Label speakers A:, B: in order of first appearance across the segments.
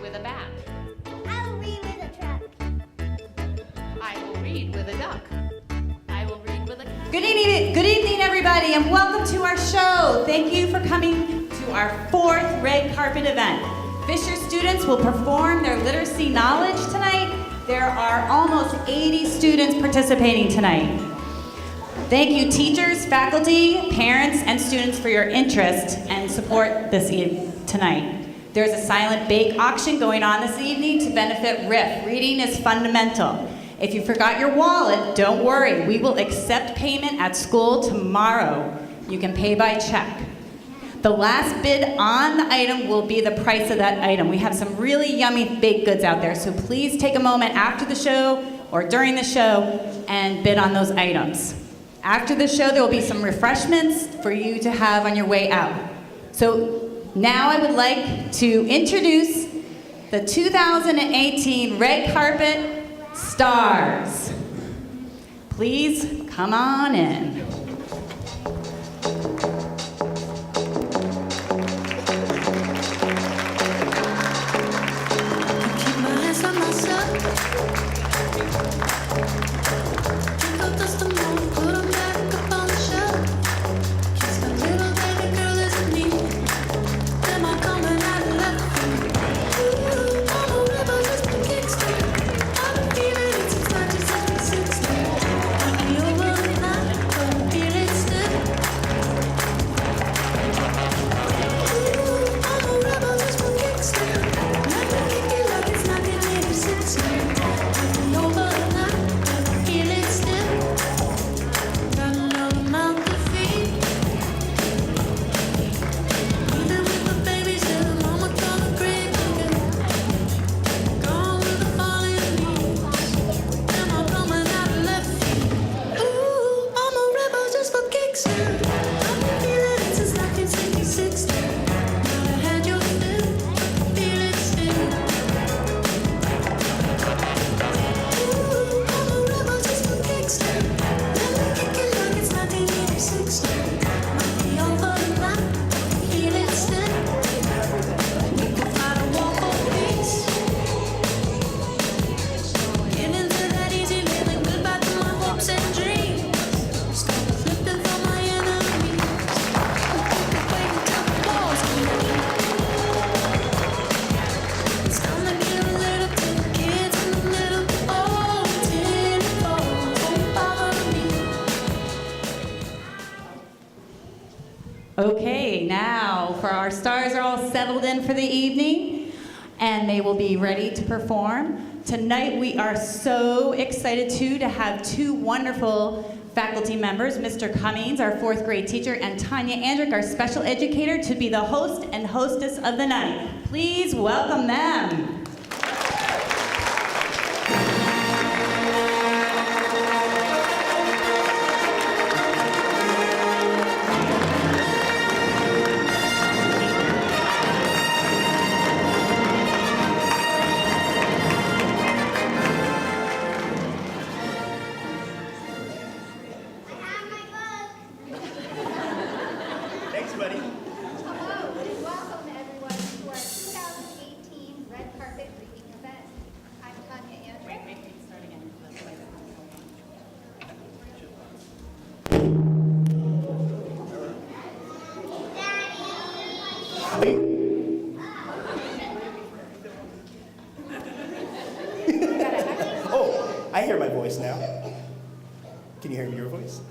A: with a bat.
B: I will read with a truck.
A: I will read with a duck. I will read with a cat.
C: Good evening, everybody, and welcome to our show. Thank you for coming to our 4th red carpet event. Fisher students will perform their literacy knowledge tonight. There are almost 80 students participating tonight. Thank you, teachers, faculty, parents, and students for your interest and support tonight. There's a silent bake auction going on this evening to benefit RIF. Reading is fundamental. If you forgot your wallet, don't worry. We will accept payment at school tomorrow. You can pay by check. The last bid on the item will be the price of that item. We have some really yummy baked goods out there, so please take a moment after the show or during the show and bid on those items. After the show, there will be some refreshments for you to have on your way out. So now I would like to introduce the 2018 Red Carpet Stars. Please come on in. Okay, now for our stars are all settled in for the evening and they will be ready to perform. Tonight we are so excited to have 2 wonderful faculty members, Mr. Cummings, our 4th grade teacher, and Tanya Andrick, our special educator, to be the host and hostess of the night. Please welcome them.
D: Oh, I hear my voice now. Can you hear your voice?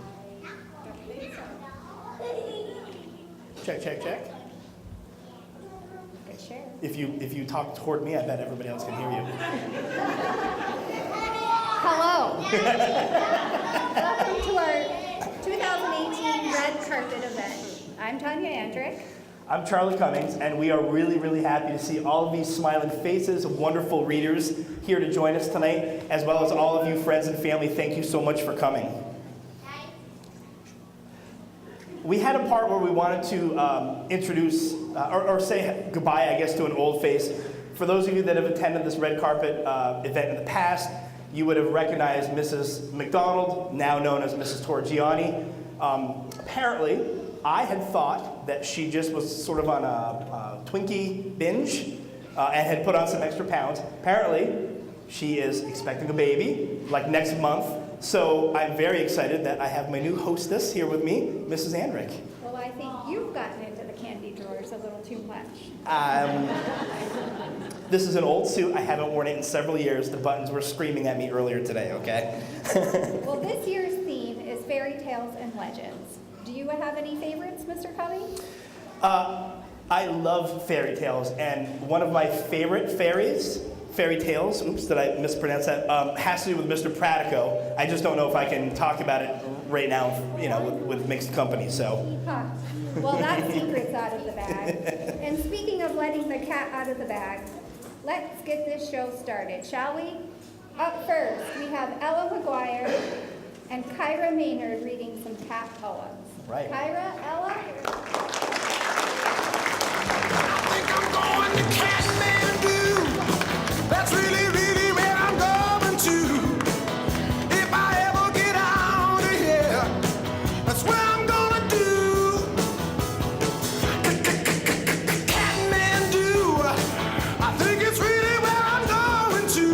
D: Check, check, check.
B: Sure.
D: If you talk toward me, I bet everybody else can hear you.
B: Hello. Welcome to our 2018 Red Carpet event. I'm Tanya Andrick.
D: I'm Charlie Cummings, and we are really, really happy to see all of these smiling faces of wonderful readers here to join us tonight, as well as all of you friends and family. Thank you so much for coming. We had a part where we wanted to introduce, or say goodbye, I guess, to an old face. For those of you that have attended this red carpet event in the past, you would have recognized Mrs. McDonald, now known as Mrs. Torgiani. Apparently, I had thought that she just was sort of on a Twinkie binge, and had put on some extra pounds. Apparently, she is expecting a baby, like next month. So I'm very excited that I have my new hostess here with me, Mrs. Andrick.
B: Well, I think you've gotten into the candy drawers a little too much.
D: This is an old suit. I haven't worn it in several years. The buttons were screaming at me earlier today, okay?
B: Well, this year's theme is fairy tales and legends. Do you have any favorites, Mr. Covey?
D: I love fairy tales, and one of my favorite fairy tales, oops, did I mispronounce that, has to do with Mr. Pratico. I just don't know if I can talk about it right now, you know, with mixed company, so.
B: Huh. Well, that secret's out of the bag. And speaking of letting the cat out of the bag, let's get this show started, shall we? Up first, we have Ella McGuire and Kyra Maynard reading some cat poems.
D: Right.
B: Kyra, Ella?
E: I think I'm going to Kathmandu. That's really, really where I'm going to. If I ever get out of here, that's where I'm gonna do. Kathmandu. I think it's really where I'm going to.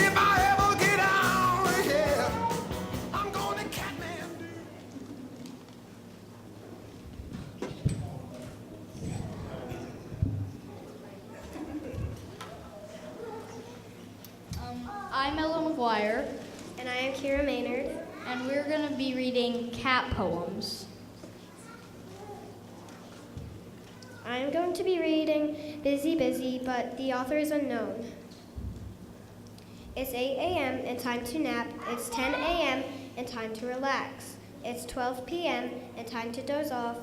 E: If I ever get out of here, I'm going to Kathmandu.
F: I'm Ella McGuire,
G: And I am Kira Maynard.
F: and we're going to be reading cat poems.
G: I am going to be reading Busy Busy, but the author is unknown. It's 8 a.m. and time to nap. It's 10 a.m. and time to relax. It's 12 p.m. and time to doze off.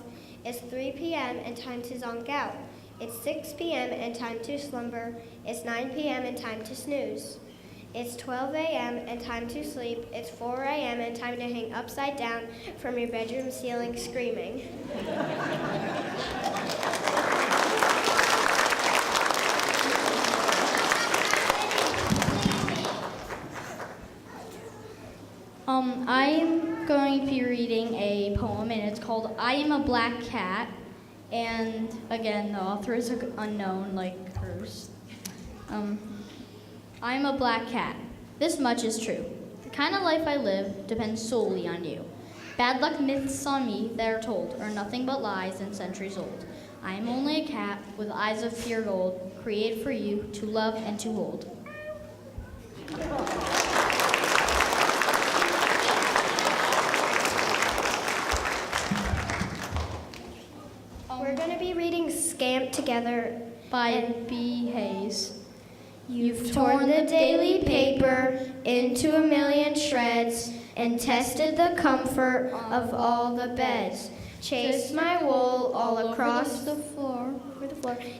G: It's 3 p.m. and time to zonk out. It's 6 p.m. and time to slumber. It's 9 p.m. and time to snooze. It's 12 a.m. and time to sleep. It's 4 a.m. and time to hang upside down from your bedroom ceiling screaming.
F: I'm going to be reading a poem, and it's called I Am a Black Cat. And again, the author is unknown, like hers. I am a black cat. This much is true. The kind of life I live depends solely on you. Bad luck myths on me that are told are nothing but lies and centuries old. I am only a cat with eyes of pure gold, created for you to love and to hold.
G: We're going to be reading Scamp together.
F: By B. Hayes.
G: You've torn the daily paper into a million shreds and tested the comfort of all the beds. Chased my wool all across the floor,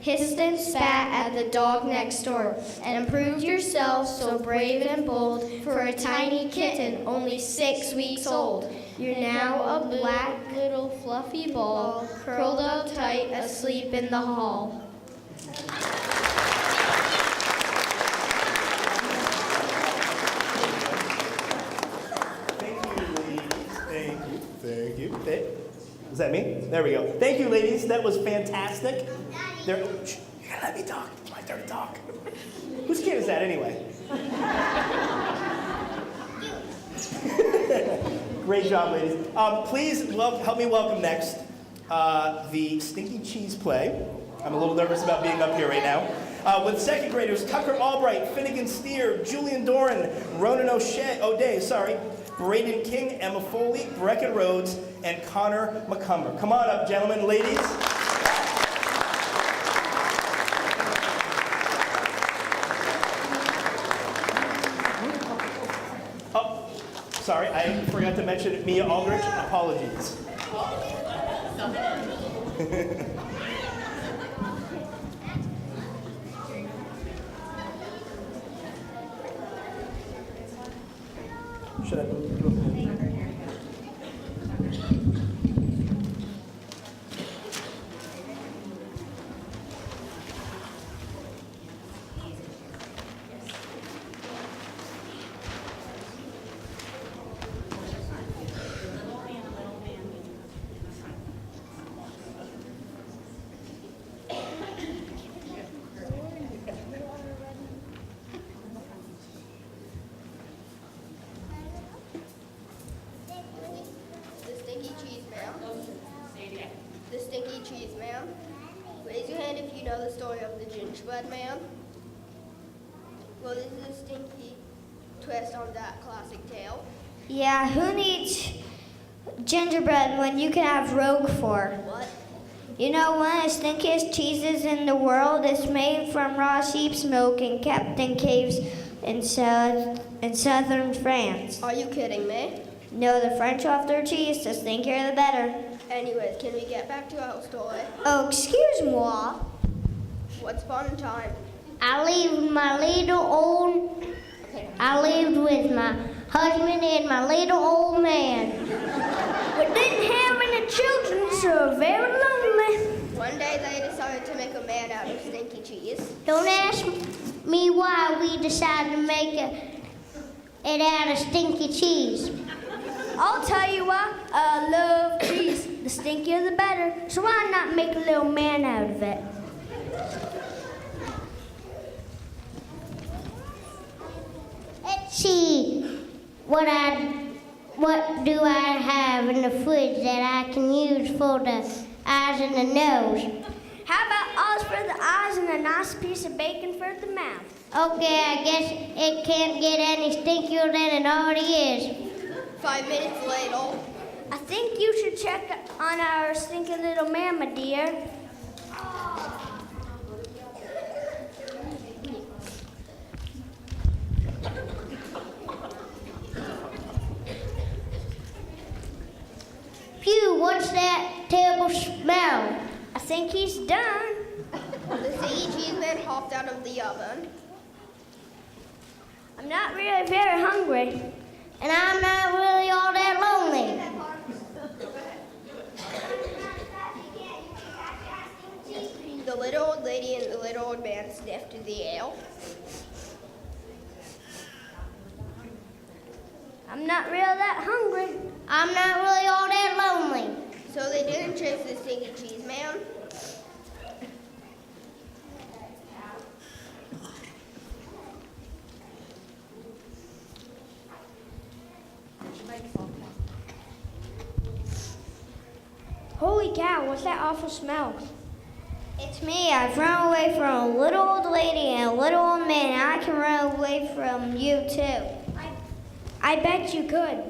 G: hissed and spat at the dog next door, and proved yourself so brave and bold for a tiny kitten only 6 weeks old. You're now a black
F: Little fluffy ball
G: curled up tight asleep in the hall.
D: Thank you. Is that me? There we go. Thank you, ladies. That was fantastic. Shh, you gotta let me talk. It's my turn to talk. Whose kid is that anyway? Great job, ladies. Please help me welcome next the Stinky Cheese Play. I'm a little nervous about being up here right now. With second graders Tucker Albright, Finnegan Steer, Julian Doran, Ronan O'Day, Braden King, Emma Foley, Brecken Rhodes, and Connor McCumber. Come on up, gentlemen, ladies. Oh, sorry, I forgot to mention Mia Aldrich. Apologies. Should I do it?
H: the story of the gingerbread man? Well, this is a stinky twist on that classic tale.
G: Yeah, who needs gingerbread when you can have Roquefort?
H: What?
G: You know, one of the stinkiest cheeses in the world is made from raw sheep's milk and kept in caves in southern France.
H: Are you kidding me?
G: No, the French love their cheese, the stinkier the better.
H: Anyways, can we get back to our story?
G: Oh, excuse moi.
H: What's fun time?
G: I lived with my husband and my little old man. We didn't have any children, so very lonely.
H: One day they decided to make a man out of stinky cheese.
G: Don't ask me why we decided to make it out of stinky cheese. I'll tell you why. I love cheese. The stinkier the better. So why not make a little man out of it? Let's see what do I have in the fridge that I can use for the eyes and the nose. How about Oz for the eyes and a nice piece of bacon for the mouth? Okay, I guess it can't get any stinkier than it already is.
H: 5 minutes later.
G: I think you should check on our stinky little man, my dear. Phew, what's that terrible smell? I think he's done.
H: The stinky cheese man hopped out of the oven.
G: I'm not really very hungry. And I'm not really all that lonely.
H: The little old lady and the little old man sniffed the ale.
G: I'm not really that hungry. I'm not really all that lonely.
H: So they didn't chase the stinky cheese man.
G: Holy cow, what's that awful smell? It's me. I've run away from a little old lady and a little old man, and I can run away from you too. I bet you could.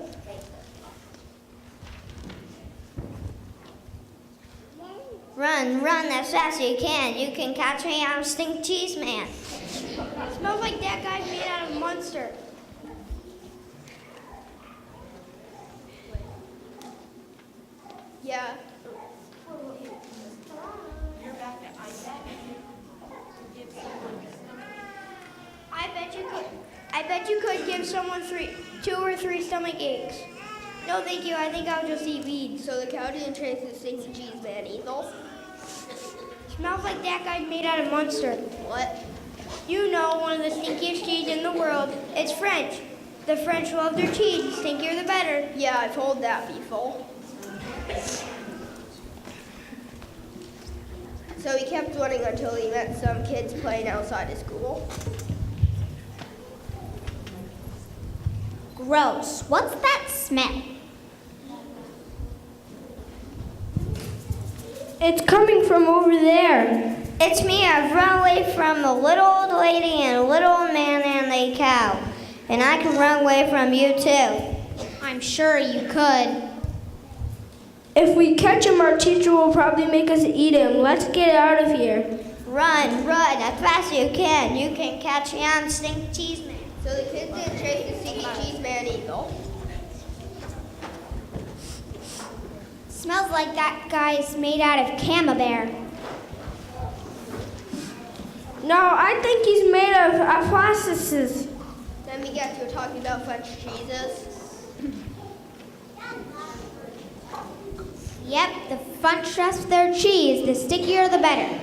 G: Run, run as fast as you can. You can catch me on a stink cheese man. Smells like that guy's made out of Munster.
H: Yeah.
G: I bet you could give someone 2 or 3 stomach aches. No, thank you. I think I'll just eat weeds.
H: So the cow didn't chase the stinky cheese man either.
G: Smells like that guy's made out of Munster.
H: What?
G: You know, one of the stinkiest cheese in the world. It's French. The French love their cheese. The stinkier the better.
H: Yeah, I've heard that before. So he kept running until he met some kids playing outside his school.
G: Gross. What's that smell? It's coming from over there. It's me. I've run away from the little old lady and a little old man and the cow. And I can run away from you too. I'm sure you could.
I: If we catch him, our teacher will probably make us eat him. Let's get out of here.
G: Run, run, as fast as you can. You can catch me on Stink Cheese Man.
H: So the kids didn't chase the stinky cheese man either.
G: Smells like that guy's made out of camembert.
I: No, I think he's made of apostasises.
H: Then we get to talking about French cheeses.
G: Yep, the French trust their cheese. The stickier, the better.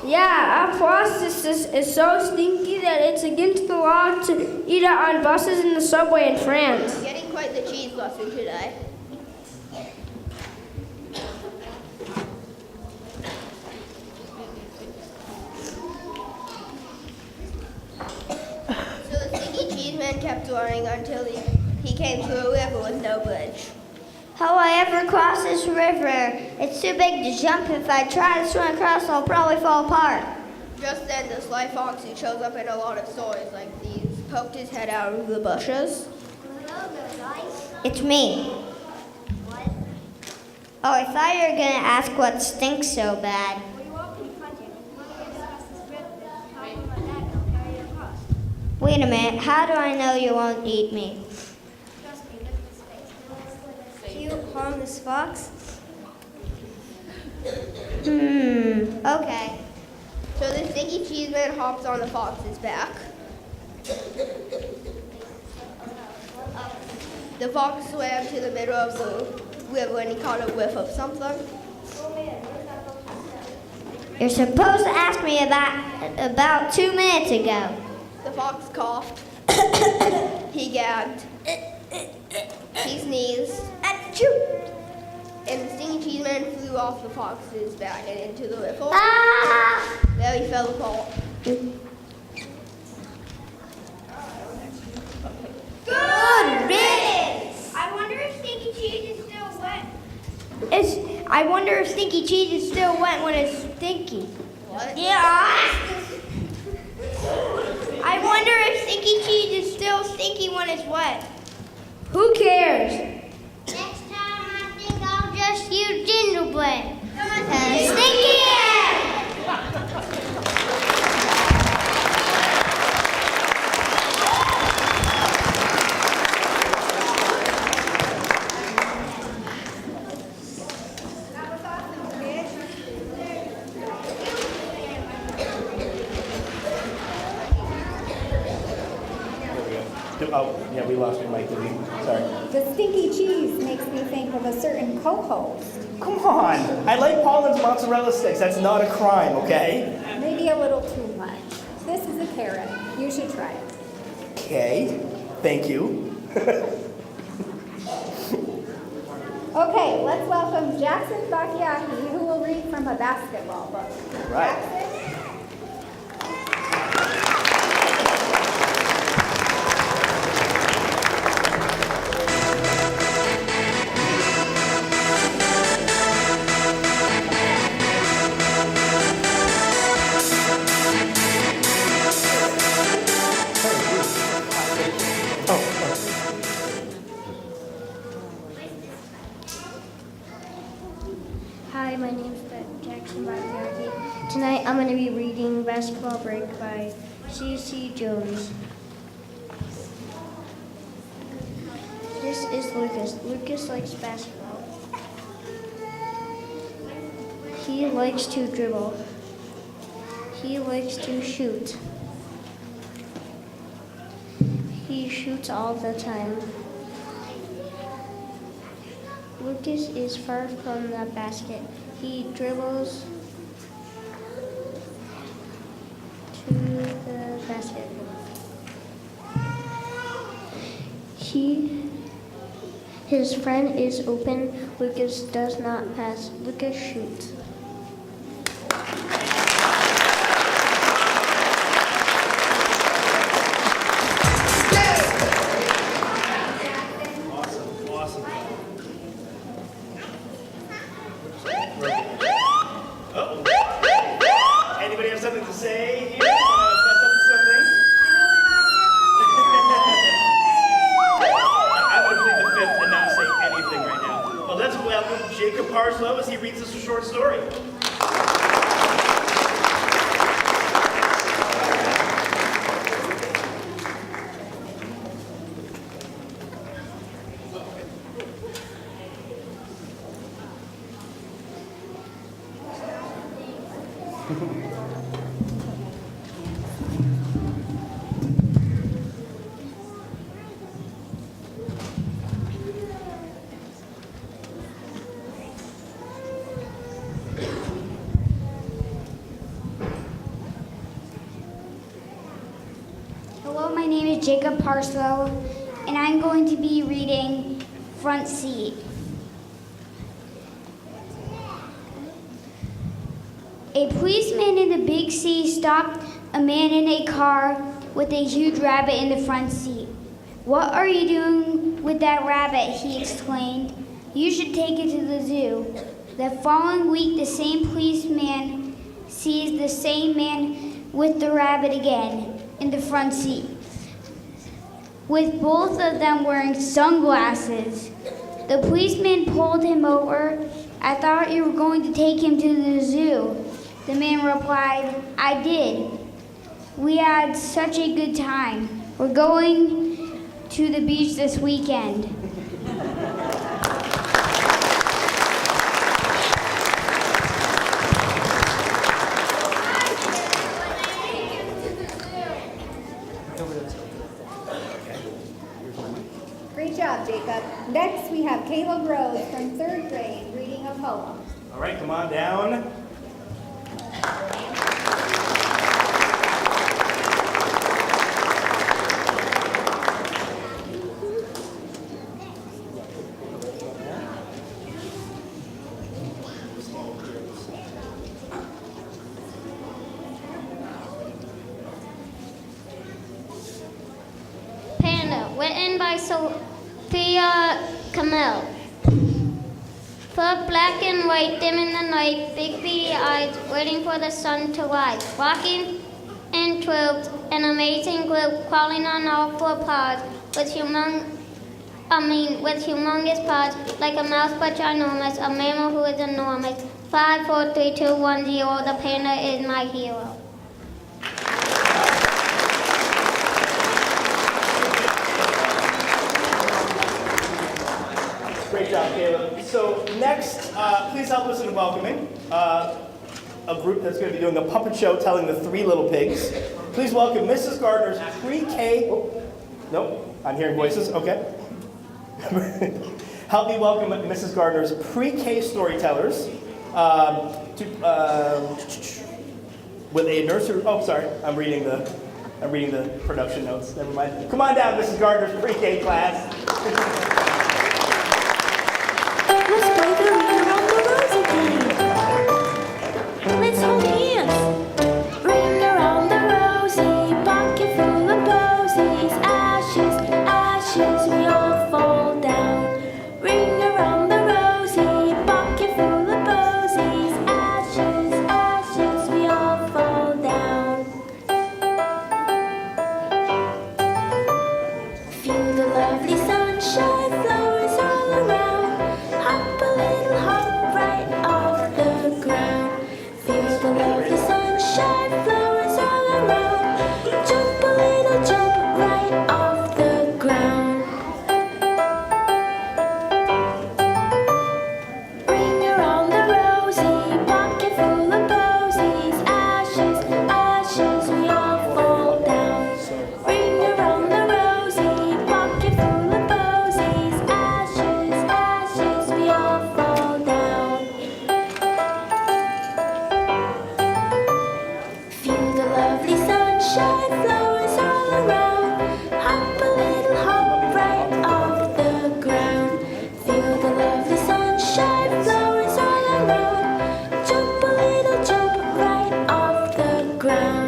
I: Yeah, apostasises is so stinky that it's against the law to eat it on buses in the subway in France.
H: Getting quite the cheese lesson today. So the stinky cheese man kept running until he came to a river with no bridge.
G: How I ever cross this river? It's too big to jump. If I try to swim across, I'll probably fall apart.
H: Just then, the sly fox, who shows up in a lot of stories like these, poked his head out of the bushes.
G: It's me. Oh, I thought you were going to ask what stinks so bad. Wait a minute, how do I know you won't eat me? Cute, harmless fox? Okay.
H: So the Stinky Cheese Man hops on the fox's back. The fox swam to the middle of the river and he caught a whiff of something.
G: You're supposed to ask me about 2 minutes ago.
H: The fox coughed. He gagged. He sneezed. Achoo! And the Stinky Cheese Man flew off the fox's back and into the river.
G: Ah!
H: There he fell apart.
G: Good riddance! I wonder if Stinky Cheese is still wet. I wonder if Stinky Cheese is still wet when it's stinky.
H: What?
G: Yeah. I wonder if Stinky Cheese is still stinky when it's wet. Who cares? Next time I think I'll just use gingerbread. Stinky!
D: Oh, yeah, we lost your mic, did we? Sorry.
B: The stinky cheese makes me think of a certain co-host.
D: Come on. I like Pauline's mozzarella sticks. That's not a crime, okay?
B: Maybe a little too much. This is a carrot. You should try it.
D: Okay. Thank you.
B: Okay, let's welcome Jackson Bakiaki, who will read from a basketball book.
D: Right.
B: Jackson?
G: Hi, my name's Jackson Bakiaki. Tonight I'm going to be reading Basketball Break by C.C. Jones. This is Lucas. Lucas likes basketball. He likes to dribble. He likes to shoot. He shoots all the time. Lucas is far from the basket. He dribbles to the basket. His friend is open. Lucas does not pass. Lucas shoots.
D: Awesome. Uh-oh. Anybody have something to say here? Mess up something? I'm going to plead the fifth and not say anything right now. Well, let's welcome Jacob Parslow as he reads us a short story.
J: Hello, my name is Jacob Parslow, and I'm going to be reading Front Seat. A policeman in the big city stopped a man in a car with a huge rabbit in the front seat. "What are you doing with that rabbit?" he exclaimed. "You should take it to the zoo." The following week, the same policeman sees the same man with the rabbit again in the front seat, with both of them wearing sunglasses. The policeman pulled him over. I thought you were going to take him to the zoo. The man replied, I did. We had such a good time. We're going to the beach this weekend.
B: Great job, Jacob. Next, we have Caleb Rose from 3rd grade reading a poem.
D: All right, come on down.
G: Panda, written by Sophia Kamel. Fur black and white, dim in the night, big beady eyes, waiting for the sun to rise. Walking in troops, an amazing group, crawling on all four paws, with humongous paws, like a mouse but ginormous, a mammal who is enormous. 5, 4, 3, 2, 1, 0. The panda is my hero.
D: Great job, Caleb. So next, please help us in welcoming a group that's going to be doing a puppet show telling the Three Little Pigs. Please welcome Mrs. Gardner's pre-K. Oh, no, I'm hearing voices. Okay. Help me welcome Mrs. Gardner's pre-K storytellers with a nursery. Oh, sorry, I'm reading the production notes. Never mind. Come on down, Mrs. Gardner's pre-K class.
K: Let's play the ring around the rosy game. Let's hold hands. Ring around the rosy, pocket full of posies. Ashes, ashes, we all fall down. Ring around the rosy, pocket full of posies. Ashes, ashes, we all fall down. Feel the lovely sunshine, flowers all around. Hop a little hop right off the ground. Feel the lovely sunshine, flowers all around. Jump a little jump right off the ground. Ring around the rosy, pocket full of posies. Ashes, ashes, we all fall down. Ring around the rosy, pocket full of posies. Ashes, ashes, we all fall down. Feel the lovely sunshine, flowers all around. Hop a little hop right off the ground. Feel the lovely sunshine, flowers all around. Jump a little jump right off the ground.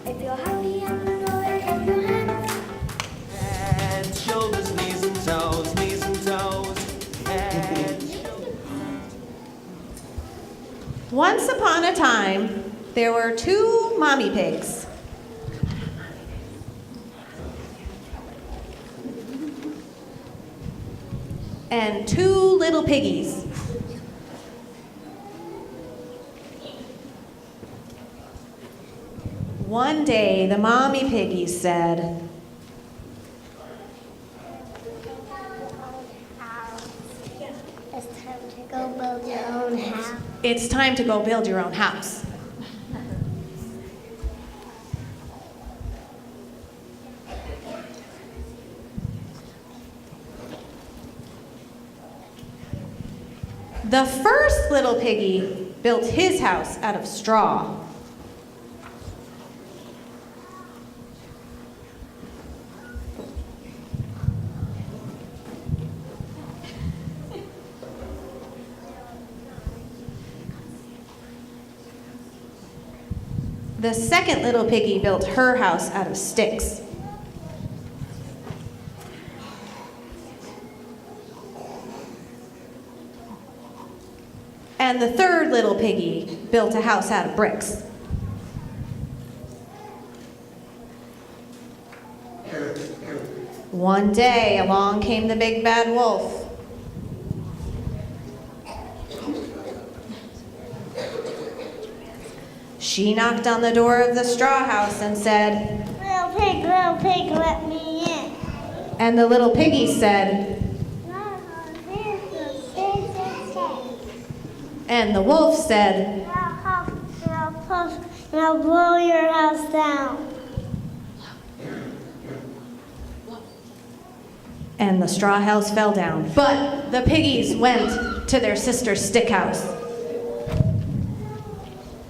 G: If you're happy and you know it, clap your hands.
E: Head, shoulders, knees and toes, knees and toes. Head,
L: Once upon a time, there were 2 mommy pigs. And 2 little piggies. One day, the mommy piggies said,
G: It's time to go build your own house.
L: "It's time to go build your own house." The first little piggy built his house out of straw. The second little piggy built her house out of sticks. And the third little piggy built a house out of bricks. One day, along came the big bad wolf. She knocked on the door of the straw house and said,
K: Little pig, let me in.
L: and the little piggy said, and the wolf said,
K: I'll blow your house down.
L: and the straw house fell down. But the piggies went to their sister's stick house.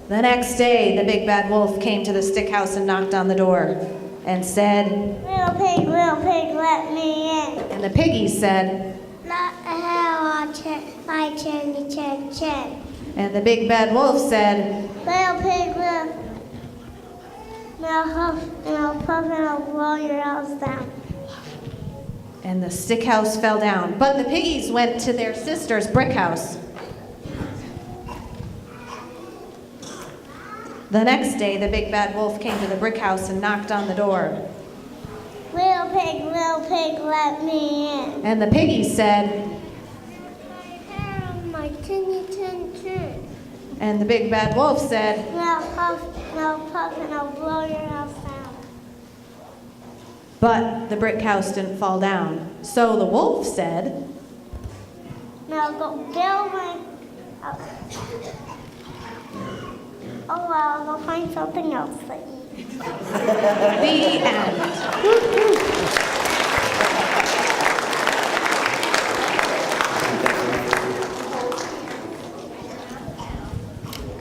L: The next day, the big bad wolf came to the stick house and knocked on the door and said,
K: Little pig, let me in.
L: and the piggies said,
K: Not a hell, my chin.
L: and the big bad wolf said,
K: Little pig, and I'll huff and I'll puff and I'll blow your house down.
L: and the stick house fell down. But the piggies went to their sister's brick house. The next day, the big bad wolf came to the brick house and knocked on the door.
K: Little pig, let me in.
L: And the piggies said,
K: My chinny chin.
L: and the big bad wolf said,
K: And I'll huff and I'll puff and I'll blow your house down.
L: but the brick house didn't fall down. So the wolf said,
K: Now go build my. Oh well, I'll go find something else to eat.
L: the end.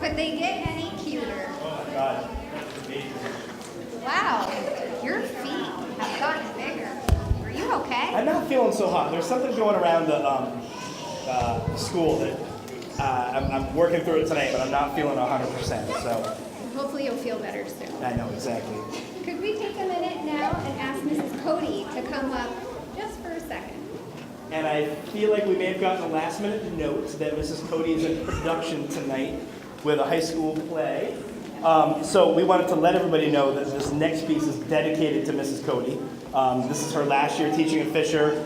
B: Could they get any cuter?
D: Oh my God.
B: Wow, your feet have gotten bigger. Are you okay?
D: I'm not feeling so hot. There's something going around the school that I'm working through it tonight, but I'm not feeling 100%. So
B: Hopefully you'll feel better soon.
D: I know exactly.
B: Could we take a minute now and ask Mrs. Cody to come up just for a second?
D: And I feel like we may have gotten a last minute note that Mrs. Cody is in production tonight with a high school play. So we wanted to let everybody know that this next piece is dedicated to Mrs. Cody. This is her last year teaching at Fisher.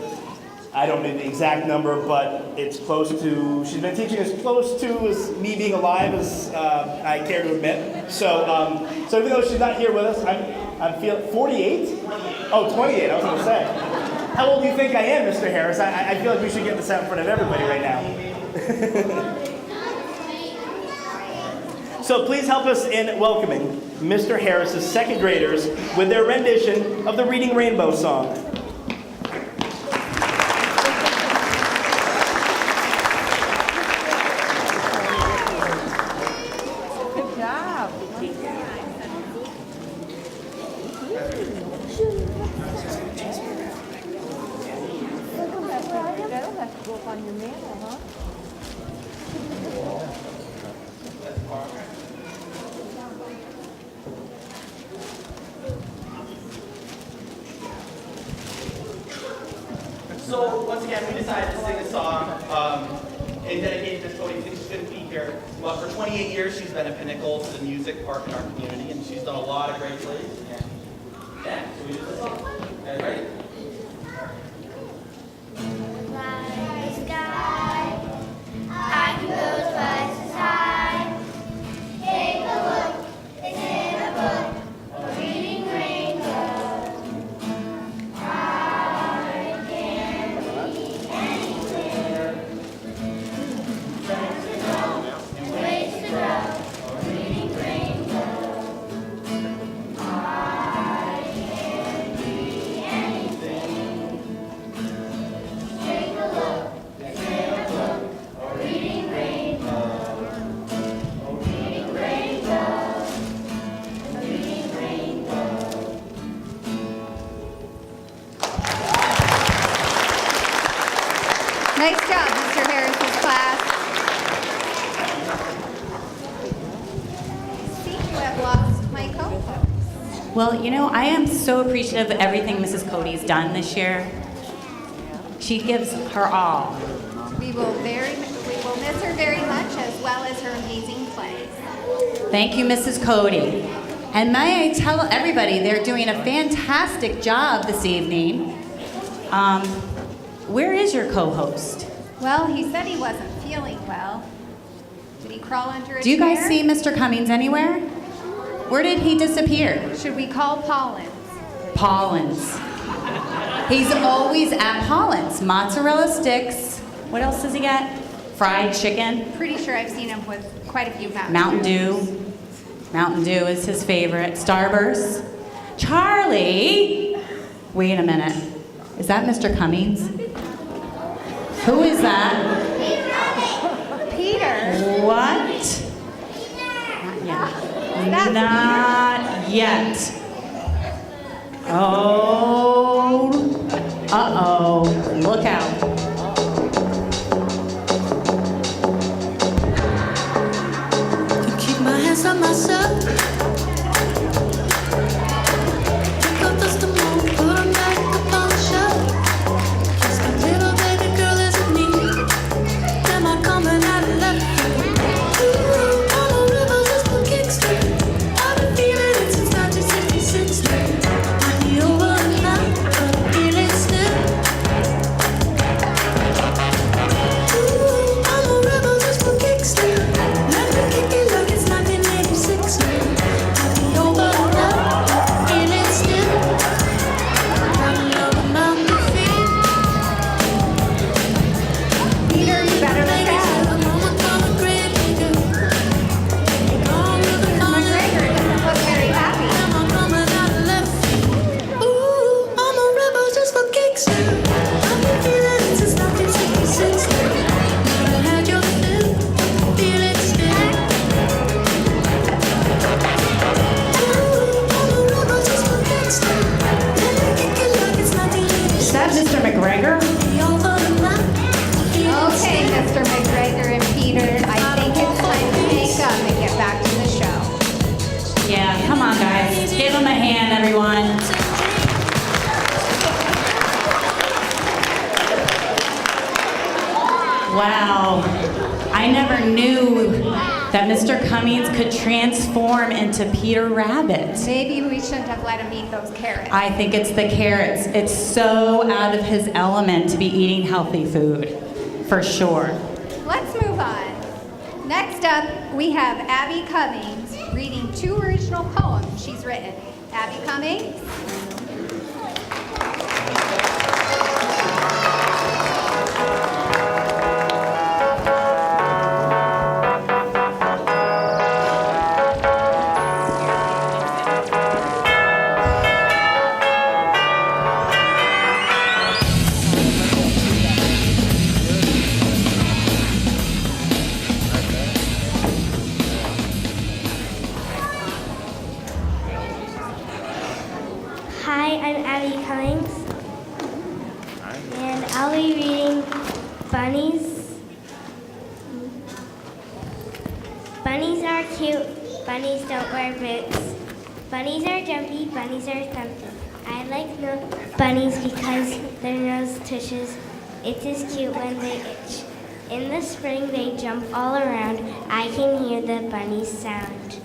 D: I don't know the exact number, but it's close to, she's been teaching as close to as me being alive as I care to admit. So even though she's not here with us, I'm feeling 48? Oh, 28, I was gonna say. How old do you think I am, Mr. Harris? I feel like we should get this out in front of everybody right now. So please help us in welcoming Mr. Harris's second graders with their rendition of the Reading Rainbow song. So once again, we decided to sing a song and dedicate this to Cody because she couldn't be here. But for 28 years, she's been a pinnacle to the music part in our community, and she's done a lot of great plays. And yeah, so we did this song. Guys ready?
K: I can go twice as high. Take a look, it's in a book, a reading rainbow. I can read anywhere. Friends to know, ways to grow, a reading rainbow. I can read anything. Take a look, it's in a book. Reading rainbow, reading rainbow, reading rainbow.
B: Nice job, Mr. Harris's class. Seem to have lost my
C: Well, you know, I am so appreciative of everything Mrs. Cody's done this year. She gives her all.
B: We will miss her very much, as well as her amazing plays.
C: Thank you, Mrs. Cody. And may I tell everybody they're doing a fantastic job this evening. Where is your co-host?
B: Well, he said he wasn't feeling well. Did he crawl under a chair?
C: Do you guys see Mr. Cummings anywhere? Where did he disappear?
B: Should we call Paulins?
C: Paulins. He's always at Paulins. Mozzarella sticks. What else does he get? Fried chicken.
B: Pretty sure I've seen him with quite a few
C: Mountain Dew. Mountain Dew is his favorite. Starburst. Charlie! Wait a minute. Is that Mr. Cummings? Who is that?
B: Peter.
C: What? Not yet. Oh. Uh-oh. Look out.
K: Keep my hands on myself. Pick up dust and move, put 'em back up on the shelf. Kiss my little baby girl isn't me. Am I coming out of left field? Ooh, I'm a rebel just for kicks. I've been feeling it since 1966. Might be over now, but I feel it still. Ooh, I'm a rebel just for kicks. Let me kick it like it's 1986. Might be over now, feel it still. Running over mountain feet.
B: Peter, you better look out. McGregor doesn't look very happy.
K: Ooh, I'm a rebel just for kicks. I've been feeling it since 1966. Never had your fill, feel it still. Ooh, I'm a rebel just for kicks. Let me kick it like it's 1986.
C: Is that Mr. McGregor?
B: Okay, Mr. McGregor and Peter, I think it's time to make up and get back to the show.
C: Yeah, come on, guys. Give him a hand, everyone. Wow. I never knew that Mr. Cummings could transform into Peter Rabbit.
B: Maybe we shouldn't have let him eat those carrots.
C: I think it's the carrots. It's so out of his element to be eating healthy food, for sure.
B: Let's move on. Next up, we have Abby Cummings reading 2 original poems she's written. Abby Cummings.
G: Hi, I'm Abby Cummings, and I'll be reading Bunnies. Bunnies are cute, bunnies don't wear boots. Bunnies are jumpy, bunnies are thumpy. I like bunnies because their nose tushes. It is cute when they itch. In the spring they jump all around. I can hear the bunnies sound.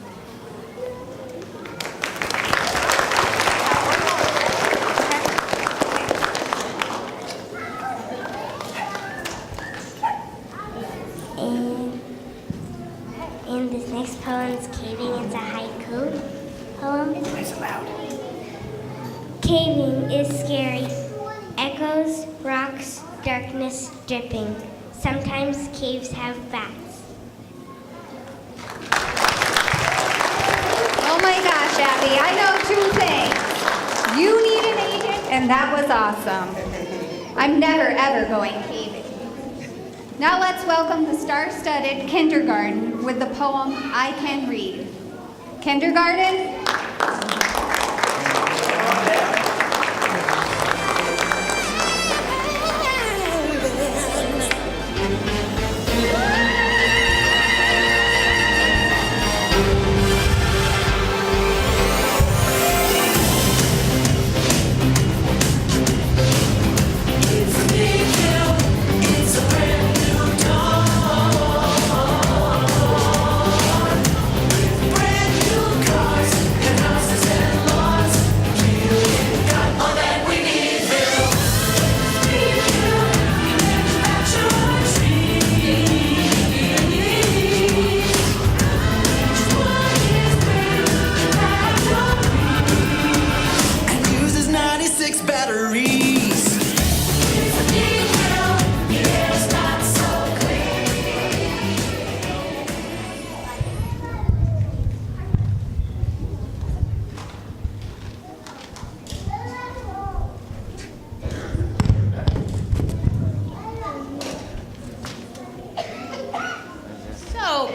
G: And this next poem is Caving. It's a haiku poem.
D: Nice and loud.
G: Caving is scary. Echoes, rocks, darkness, dripping. Sometimes caves have bats.
B: Oh my gosh, Abby, I know 2 things. You need an agent, and that was awesome. I'm never, ever going caving. Now let's welcome the star-studded kindergarten with the poem I Can Read. Kindergarten?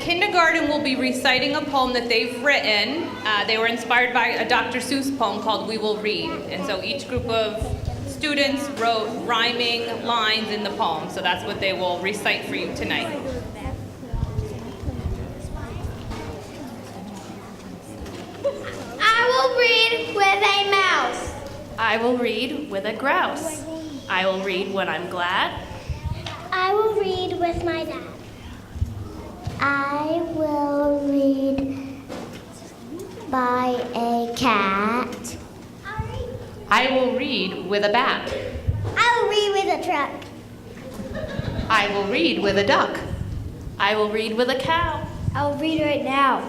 A: kindergarten will be reciting a poem that they've written. They were inspired by a Dr. Seuss poem called We Will Read. And so each group of students wrote rhyming lines in the poem. So that's what they will recite for you tonight.
J: I will read with a mouse.
A: I will read with a grouse. I will read when I'm glad.
J: I will read with my dad. I will read by a cat.
A: I will read with a bat.
J: I will read with a truck.
A: I will read with a duck. I will read with a cow.
J: I will read right now.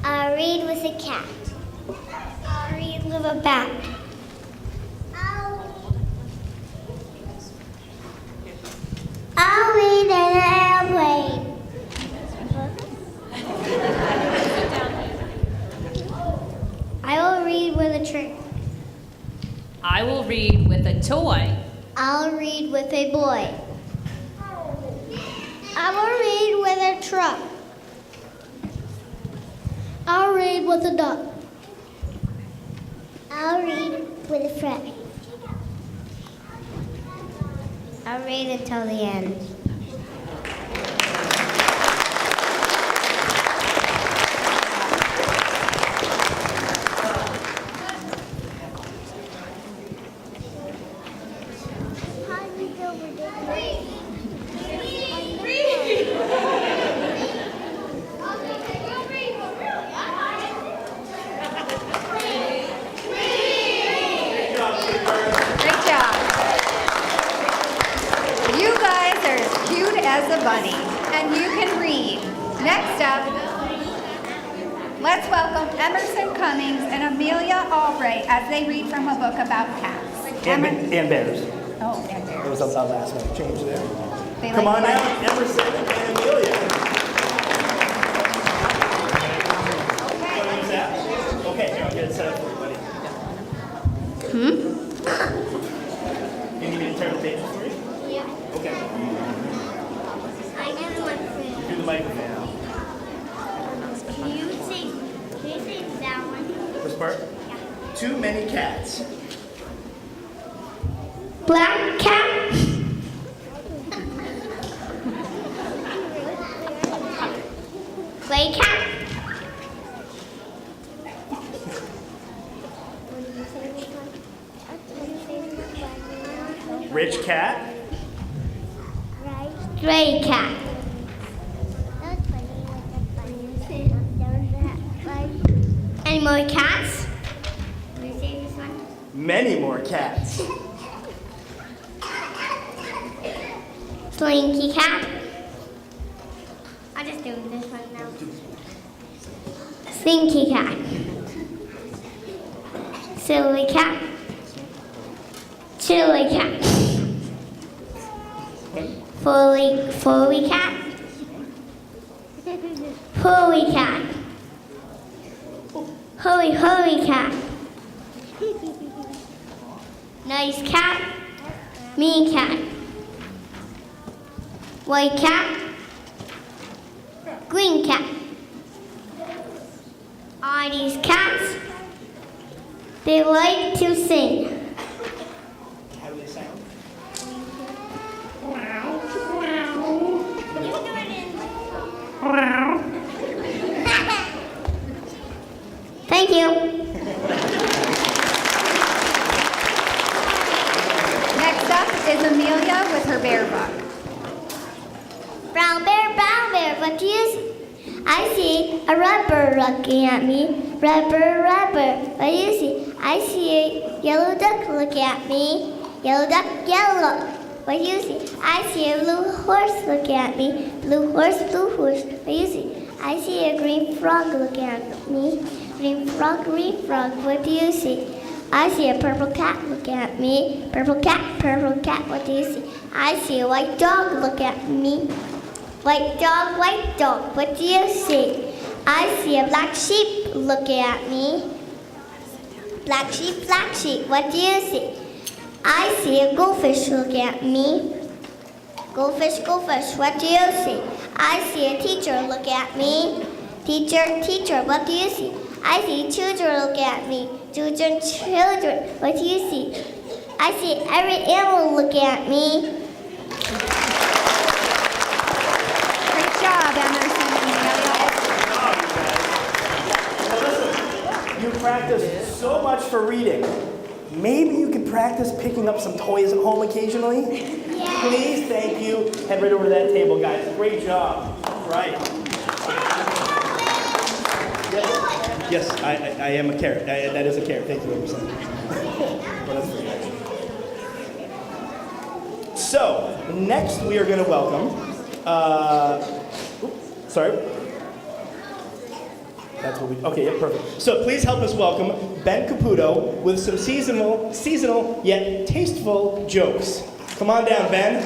J: I'll read with a cat. I'll read with a bat. I'll read an airplane. I will read with a train.
A: I will read with a toy.
J: I'll read with a boy. I will read with a truck. I'll read with a duck. I'll read with a friend. I'll read until the end.
B: Great job. You guys are as cute as a bunny, and you can read. Next up, let's welcome Emerson Cummings and Amelia Albright as they read from a book about cats.
D: And bears.
B: Oh, and
D: There
B: bears.
D: was a last minute change there.
B: They
D: Come
B: like
D: on
B: bunnies.
D: out, Emerson and Amelia. Wanna use that? Okay, here, I'll get it set up for you, buddy. You need me to turn the pages for you?
J: Yeah.
D: Okay.
J: I never want to.
D: Do the microphone now.
J: Can you say that one?
D: First part? Too many cats.
J: Black cat. Gray cat.
D: Rich cat.
J: Gray cat. Any more cats?
D: Many more cats.
J: Slinky cat. I'll just do this one now. Slinky cat. Silly cat. Chili cat. Fully cat. Hurry cat. Hurry cat. Nice cat. Mean cat. White cat. Green cat. Are these cats? They like to sing.
D: How do they sound?
J: Thank you.
B: Next up is Amelia with her bear book.
J: Brown bear, what do you see? I see a rubber looking at me. Rubber, what do you see? I see a yellow duck looking at me. Yellow duck, yellow. What do you see? I see a blue horse looking at me. Blue horse. What do you see? I see a green frog looking at me. Green frog, what do you see? I see a purple cat looking at me. Purple cat, what do you see? I see a white dog looking at me. White dog, what do you see? I see a black sheep looking at me. Black sheep, what do you see? I see a goldfish looking at me. Goldfish, what do you see?
G: I see a teacher look at me. Teacher, what do you see? I see children look at me. Children, what do you see? I see every animal look at me.
B: Great job, Emerson and Leah.
D: Now listen, you practice so much for reading. Maybe you could practice picking up some toys at home occasionally? Please, thank you. Head right over to that table, guys. Great job. Right. Yes, I am a carrot. That is a carrot. Thank you, Emerson. Well, that's pretty nice. So, next we are going to welcome, sorry. That's what okay, yeah, perfect. So please help us welcome Ben Caputo with some seasonal yet tasteful jokes. Come on down, Ben.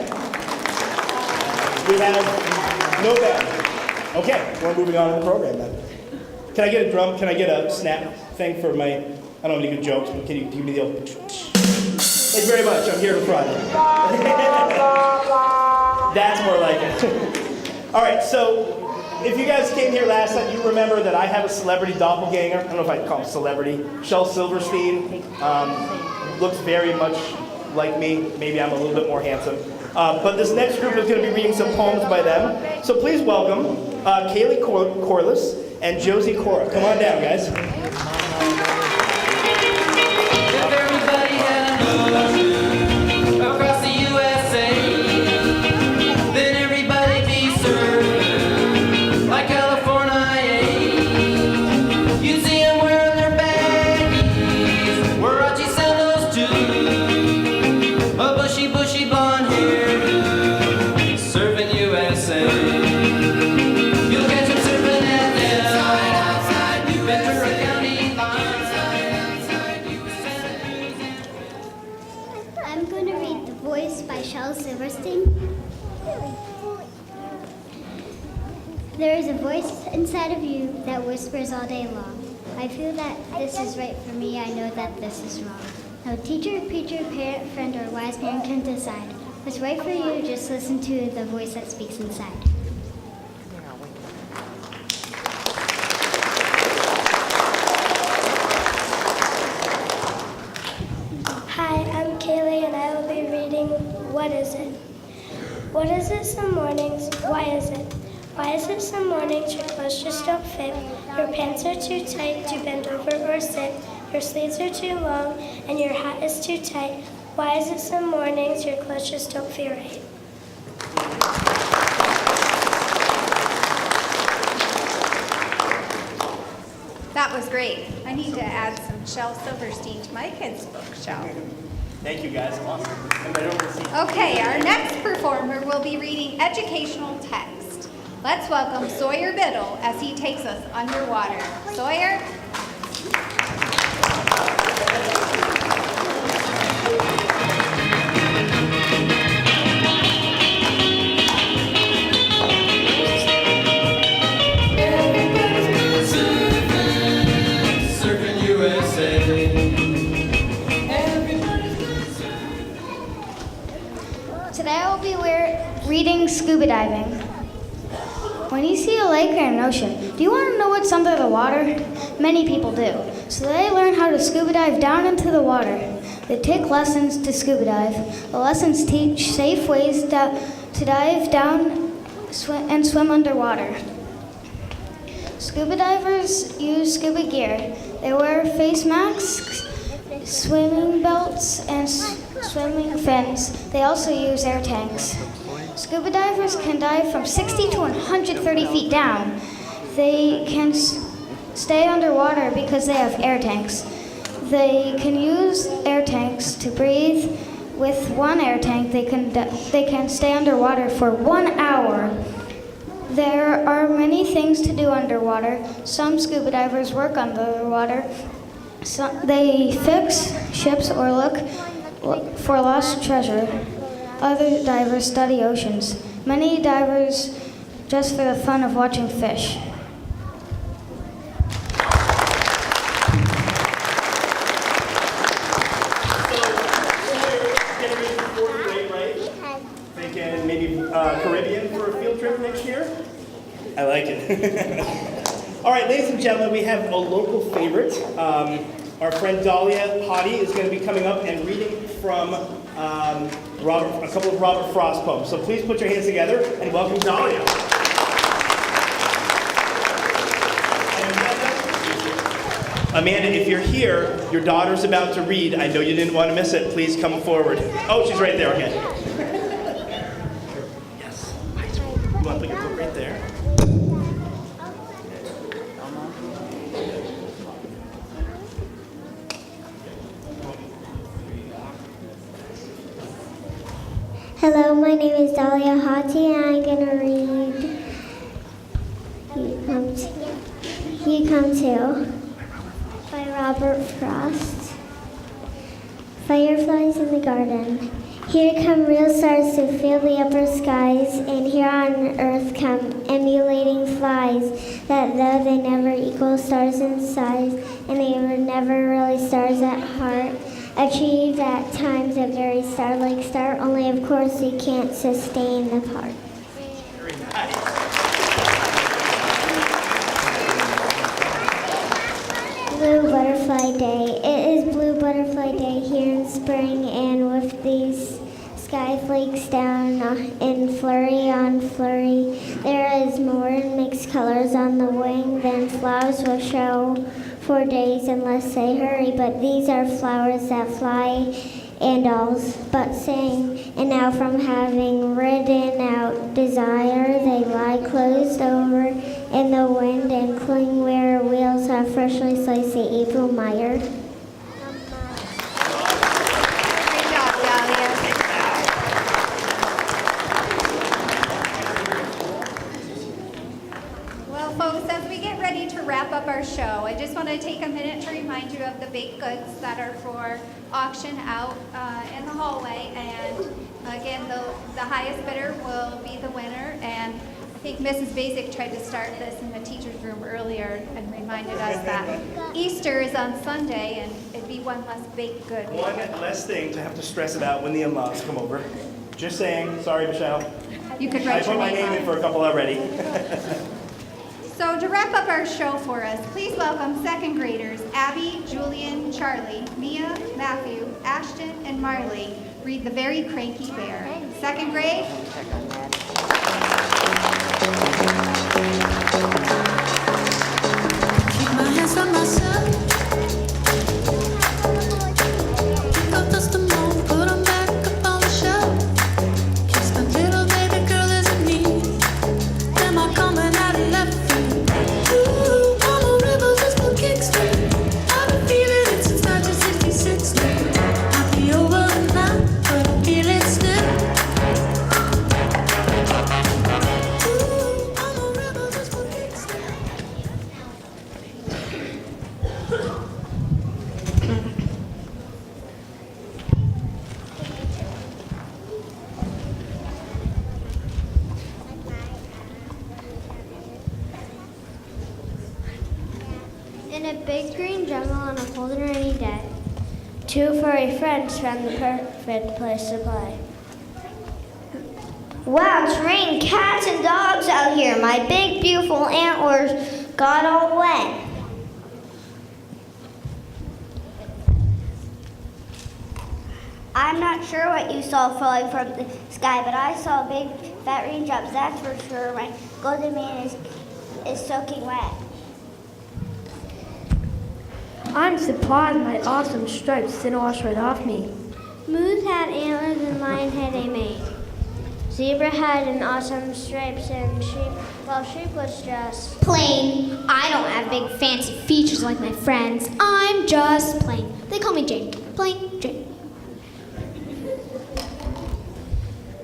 D: We have no Ben. Okay, we're moving on in the program then. Can I get a drum? Can I get a snap thing for my, I don't have any good jokes, but can you give me the old, thank you very much, I'm here to Friday. That's more like it. All right, so if you guys came here last time, you remember that I have a celebrity doppelganger. I don't know if I'd call him celebrity. Shel Silverstein looks very much like me. Maybe I'm a little bit more handsome. But this next group is going to be reading some poems by them. So please welcome Kaylee Corliss and Josie Cora. Come on down, guys.
M: If everybody had a nose across the USA, then everybody'd be served like California. You see them wearing their baggies, Warachi sandals too, a bushy blonde hair, serving USA. You'll catch them surfing at them, Ventura County line.
G: I'm going to read The Voice by Shel Silverstein. There is a voice inside of you that whispers all day long. I feel that this is right for me. I know that this is wrong. No teacher, preacher, parent, friend, or wise man can decide what's right for you. Just listen to the voice that speaks inside.
K: Hi, I'm Kaylee and I will be reading What Is It? What is it some mornings? Why is it? Why is it some mornings your clothes just don't fit? Your pants are too tight to bend over or sit. Your sleeves are too long and your hat is too tight. Why is it some mornings your clothes just don't feel right?
B: That was great. I need to add some Shel Silverstein to my kids' bookshelf.
D: Thank you, guys. Awesome. Come right over to the seat.
B: Okay, our next performer will be reading educational text. Let's welcome Sawyer Biddle as he takes us underwater. Sawyer?
M: Surfing USA.
G: Today I will be reading scuba diving. When you see a lake or an ocean, do you want to know what's under the water? Many people do. So they learn how to scuba dive down into the water. They take lessons to scuba dive. The lessons teach safe ways to dive down and swim underwater. Scuba divers use scuba gear. They wear face masks, swimming belts, and swimming fins. They also use air tanks. Scuba divers can dive from 60 to 130 feet down. They can stay underwater because they have air tanks. They can use air tanks to breathe. With one air tank, they can stay underwater for 1 hour. There are many things to do underwater. Some scuba divers work underwater. They fix ships or look for lost treasure. Other divers study oceans. Many divers just for the fun of watching fish.
D: Thinking maybe Caribbean for a field trip next year? I like it. All right, ladies and gentlemen, we have a local favorite. Our friend Dahlia Hottie is going to be coming up and reading from a couple of Robert Frost poems. So please put your hands together and welcome Dahlia. Amanda, if you're here, your daughter's about to read. I know you didn't want to miss it. Please come forward. Oh, she's right there. Okay. Yes. You want to put your book right there?
G: Hello, my name is Dahlia Hottie, and I'm going to read You Come Too by Robert Frost. Fireflies in the garden. Here come real stars to fill the upper skies, and here on earth come emulating flies, that though they never equal stars in size, and they were never really stars at heart, achieved at times a very star-like star, only of course they can't sustain the part.
D: Very nice.
G: Blue Butterfly Day. It is Blue Butterfly Day here in spring, and with these sky flakes down in flurry on flurry, there is more mixed colors on the wing than flowers will show for days unless they hurry. But these are flowers that fly and all but sing. And now from having ridden out desire, they lie closed over in the wind and cling where wheels have freshly sliced the April mire.
B: Great job, Dahlia. Well, folks, as we get ready to wrap up our show, I just want to take a minute to remind you of the baked goods that are for auction out in the hallway. And again, the highest bidder will be the winner. And I think Mrs. Basic tried to start this in the teacher's room earlier and reminded us that Easter is on Sunday, and it'd be one less baked good.
D: One less thing to have to stress about when the in-laws come over. Just saying. Sorry, Michelle.
B: You could
D: I
B: write
D: put
B: your
D: my
B: name
D: name
B: on
D: in
B: it.
D: for a couple already.
B: So to wrap up our show for us, please welcome second graders Abby, Julian, Charlie, Mia, Matthew, Ashton, and Marley read The Very Cranky Bear. Second grade.
K: Keep my hands from myself. Pick up dust and mold, put 'em back up on the shelf. Kiss the little baby girl isn't me. Am I coming out of left field? Ooh, I'm a rebel just for Kingston. I've been feeling it since 1966. I'll be over now, but I feel it still. Ooh, I'm a rebel just for Kingston.
G: In a big green jungle on a cold and rainy day, two furry friends found the perfect place to play.
J: Wow, it's raining cats and dogs out here. My big, beautiful antlers got all wet. I'm not sure what you saw falling from the sky, but I saw big, fat raindrops, that's for sure. My golden mane is soaking wet.
I: I'm surprised my awesome stripes didn't wash right off me.
G: Moose had antlers and lion had a mane. Zebra had an awesome stripes and sheep, well, sheep was just
F: Plain. I don't have big fancy features like my friends. I'm just plain. They call me Jane. Plain Jane.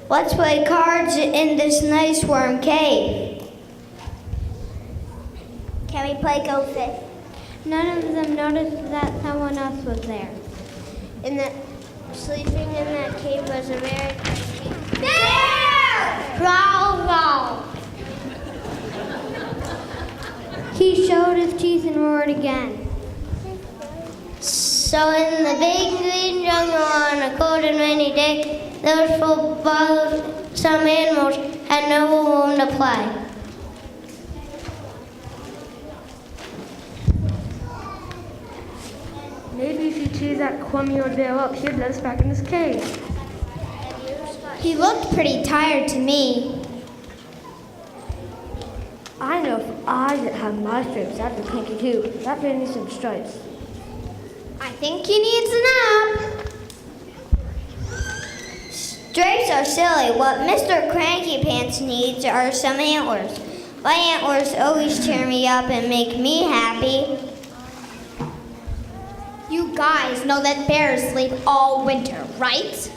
J: Let's play cards in this nice warm cave. Can we play Go Fifth?
G: None of them noticed that someone else was there. Sleeping in that cave was a very cranky bear!
J: Growl, growl.
G: He showed his teeth and roared again.
J: So in the big green jungle on a cold and rainy day,
G: Those football, some animals had no room to play.
I: Maybe if you cheer that Kwame Odell up, he'd let us back in his cage.
G: He looked pretty tired to me.
I: I know if I didn't have my stripes, that'd be kinky too. That bear needs some stripes.
G: I think he needs a nap. Stripes are silly. What Mr. Cranky Pants needs are some antlers. My antlers always cheer me up and make me happy.
J: You guys know that bears sleep all winter, right?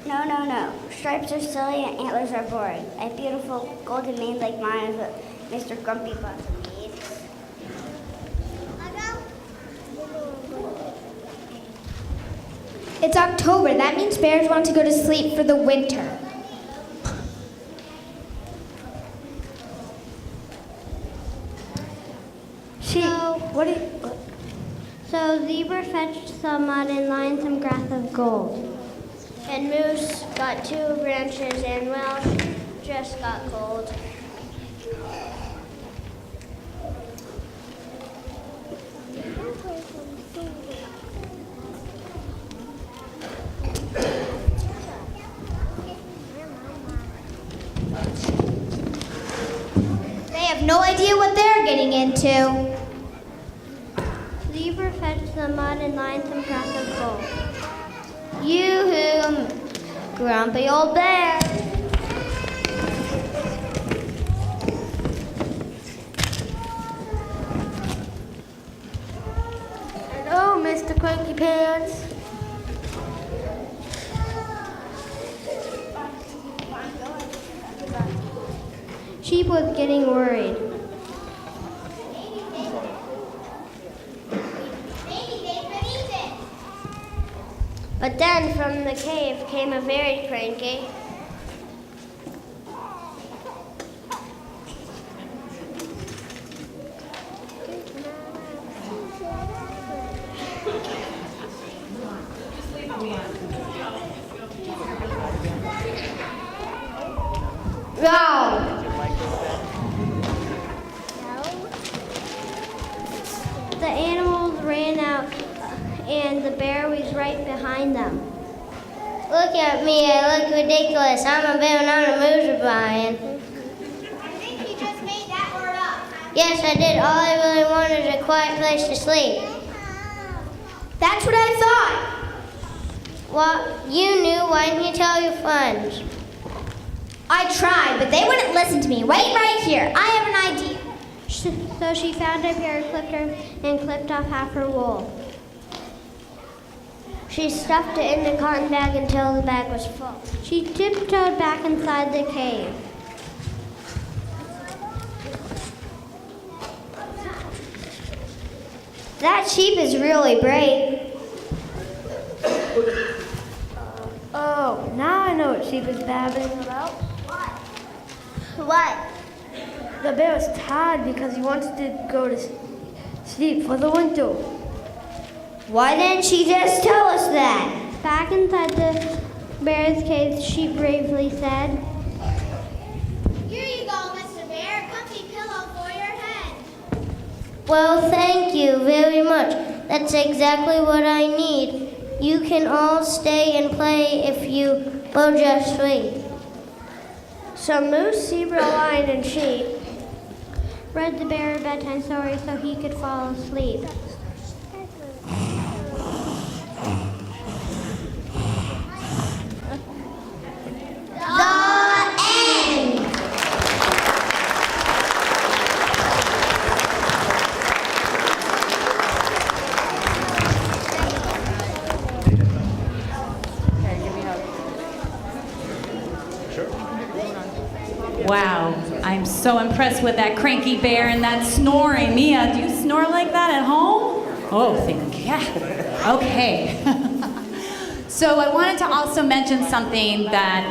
G: No. Stripes are silly and antlers are boring. A beautiful golden mane like mine is what Mr. Grumpy Possum needs.
J: It's October. That means bears want to go to sleep for the winter.
G: So Zebra fetched some mud and lined some grass of gold. And Moose got 2 branches and Welsh just got cold.
J: They have no idea what they're getting into.
G: Zebra fetched some mud and lined some grass of gold. Yoo-hoo, grumpy old bear.
I: Hello, Mr. Cranky Pants.
G: Sheep was getting worried. But then from the cave came a very cranky.
J: Wow.
G: The animals ran out and the bear was right behind them. Look at me, I look ridiculous. I'm a banana moose, Brian.
J: I think you just made that word up.
G: Yes, I did. All I really wanted is a quiet place to sleep.
J: That's what I thought.
G: Well, you knew. Why didn't you tell your friends?
J: I tried, but they wouldn't listen to me. Wait right here. I have an idea.
G: So she found a pair of clippers and clipped off half her wool. She stuffed it in the cotton bag until the bag was full. She tiptoed back inside the cave. That sheep is really brave.
I: Oh, now I know what sheep is babbling about.
G: What?
I: The bear was tired because he wanted to go to sleep for the winter.
G: Why didn't she just tell us that? Back inside the bear's cave, she bravely said.
J: Here you go, Mr. Bear. Comfy pillow for your head.
G: Well, thank you very much. That's exactly what I need. You can all stay and play if you will just sleep.
I: So Moose, Zebra, Lion, and Sheep
G: Read the bear a bedtime story so he could fall asleep.
C: Wow, I'm so impressed with that cranky bear and that snoring. Mia, do you snore like that at home? Oh, yeah. Okay. So I wanted to also mention something that,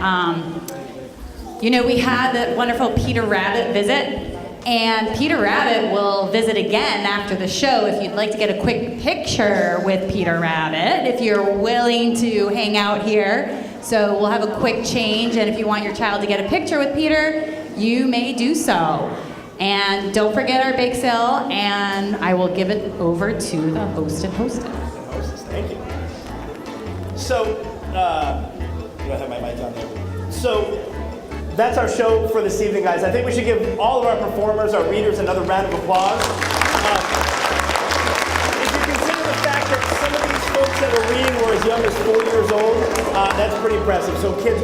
C: we had the wonderful Peter Rabbit visit And Peter Rabbit will visit again after the show if you'd like to get a quick picture with Peter Rabbit, if you're willing to hang out here. So we'll have a quick change, and if you want your child to get a picture with Peter, you may do so. And don't forget our bake sale, and I will give it over to the host and hostess.
D: Thank you. So, do I have my mic on there? So, that's our show for this evening, guys. I think we should give all of our performers, our readers, another round of applause. If you consider the fact that some of these folks that are reading were as young as 4 years old, that's pretty impressive. So kids,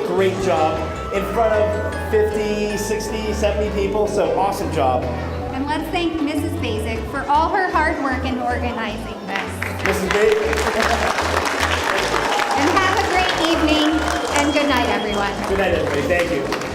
D: great job. In front of 50, 60, 70 people, so awesome job.
B: And let's thank Mrs. Basic for all her hard work in organizing this.
D: Mrs. Basic.
B: And have a great evening, and good night, everyone.
D: Good night, everybody. Thank you.